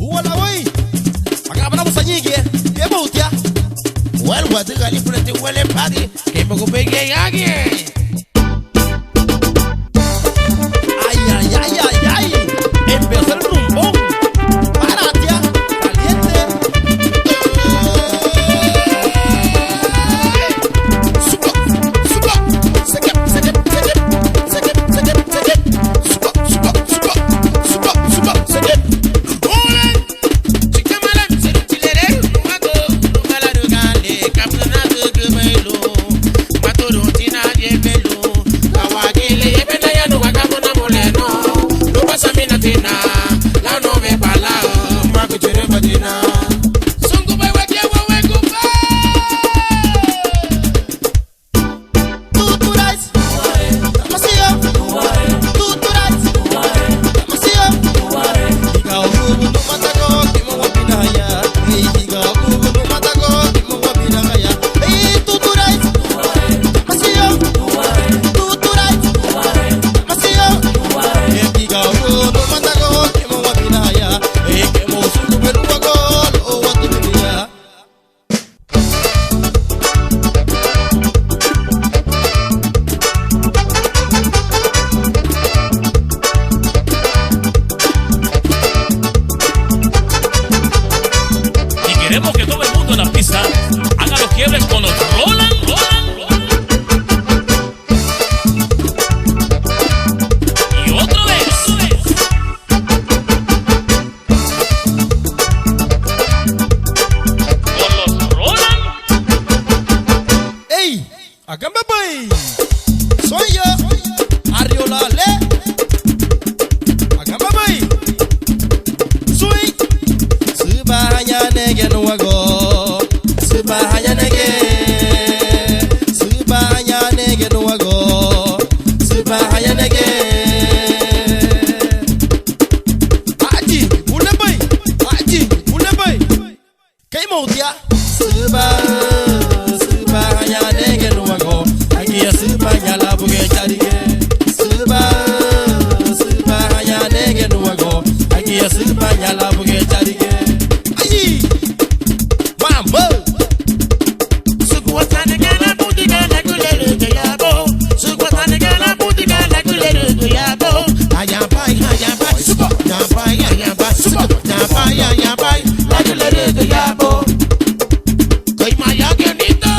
Wala boy. Akabana musanyige. Yebutia. Well, what the gali for the well party. Came go big yagi. Ay ay ay ay ay. Empezó el rumbo. Paratia. Caliente. Suba. Suba. Sekep. Sekep. Sekep. Sekep. Sekep. Sekep. Suba. Suba. Suba. Suba. Suba. Sekep. Queremos que todo el mundo en la pista haga los quiebres con los Roland. Y otra vez. Con los Roland. ¡Ey! ¡Acá me voy! ¡Soy yo! ¡Arriolale! ¡Acá me voy! ¡Soy! Subahanya nege nuago. Subahanya nege. Subahanya nege nuago. Subahanya nege. Aji, una boy. Aji, una boy. Kay mo dia. Subahanya nege nuago. Aquí es Subahanya la buge charige. Subahanya nege nuago. Aquí es Subahanya la buge charige. Mambo. Sukuatane gana buti gana kulere yabo. Sukuatane gana buti gana kulere yabo. Ayabai, ayabai, suko. Ayabai, ayabai, suko. Ayabai, ayabai, la kulere yabo. Koi maya genito.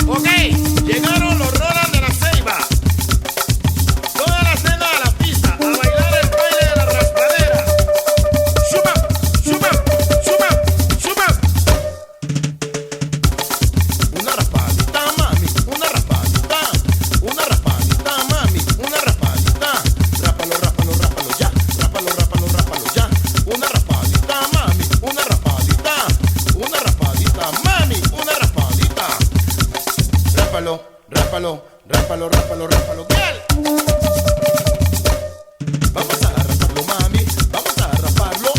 Ok, llegaron los Roland de la Ceiba. Toda la cena a la pista, a bailar el baile de la raspadera. Suba, suba, suba, suba. Una raspadita, mami, una raspadita. Una raspadita, mami, una raspadita. Rápalo, rápalo, rápalo ya. Rápalo, rápalo, rápalo ya. Una raspadita, mami, una raspadita. Una raspadita, mami, una raspadita. Rápalo, rápalo, rápalo, rápalo, rápalo, girl. Vamos a rasparlo, mami. Vamos a rasparlo.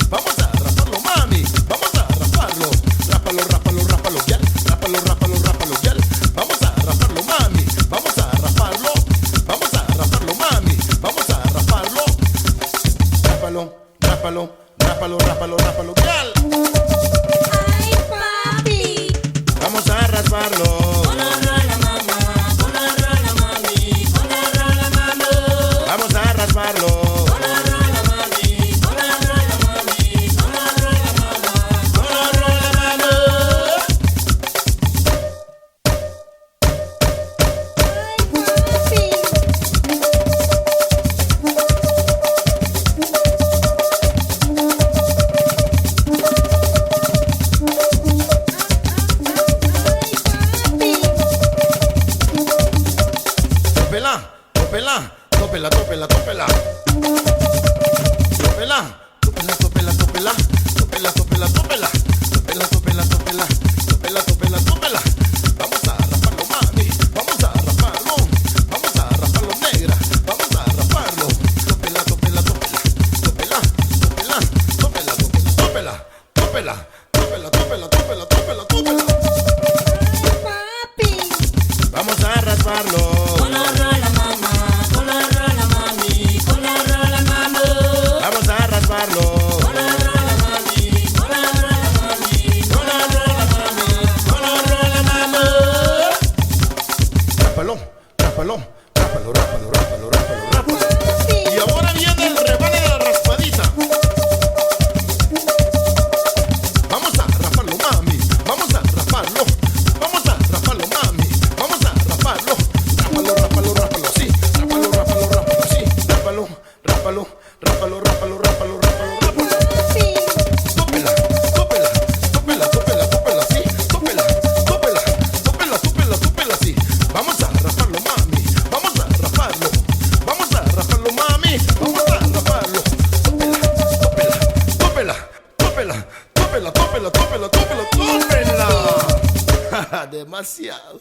Vamos a rasparlo, mami. Vamos a rasparlo. Rápalo, rápalo, rápalo, girl. Rápalo, rápalo, rápalo, girl. Vamos a rasparlo, mami. Vamos a rasparlo. Vamos a rasparlo, mami. Vamos a rasparlo. Rápalo, rápalo, rápalo, rápalo, rápalo, girl. Ay, papi. Vamos a rasparlo. Vamos a rasparlo. Popela, tópela, tópela, tópela. Tópela, tópela, tópela, tópela. Tópela, tópela, tópela. Tópela, tópela, tópela. Tópela, tópela, tópela. Vamos a raparlo, mami. Vamos a raparlo. Vamos a raparlo, negra. Vamos a raparlo. Tópela, tópela, tópela. Tópela, tópela, tópela, tópela, tópela. Tópela, tópela, tópela, tópela, tópela. Papi. Vamos a rasparlo. Con la rola mamá, con la rola mami, con la rola mamá. Vamos a rasparlo. Con la rola mami, con la rola mami, con la rola mamá, con la rola mamá. Rápalo, rápalo, rápalo, rápalo, rápalo, rápalo, rápalo. Papi. Y ahora viene el rebane de la raspadita. Vamos a raparlo, mami. Vamos a raparlo. Vamos a raparlo, mami. Vamos a raparlo. Rápalo, rápalo, rápalo, sí. Rápalo, rápalo, rápalo, sí. Rápalo, rápalo, rápalo, rápalo, rápalo, rápalo, rápalo. Papi. Tópela, tópela, tópela, tópela, tópela, sí. Tópela, tópela, tópela, tópela, tópela, sí. Vamos a raparlo, mami. Vamos a raparlo. Vamos a raparlo, mami. Vamos a raparlo. Tópela, tópela, tópela, tópela, tópela, tópela, tópela, tópela, tópela. Demasiado.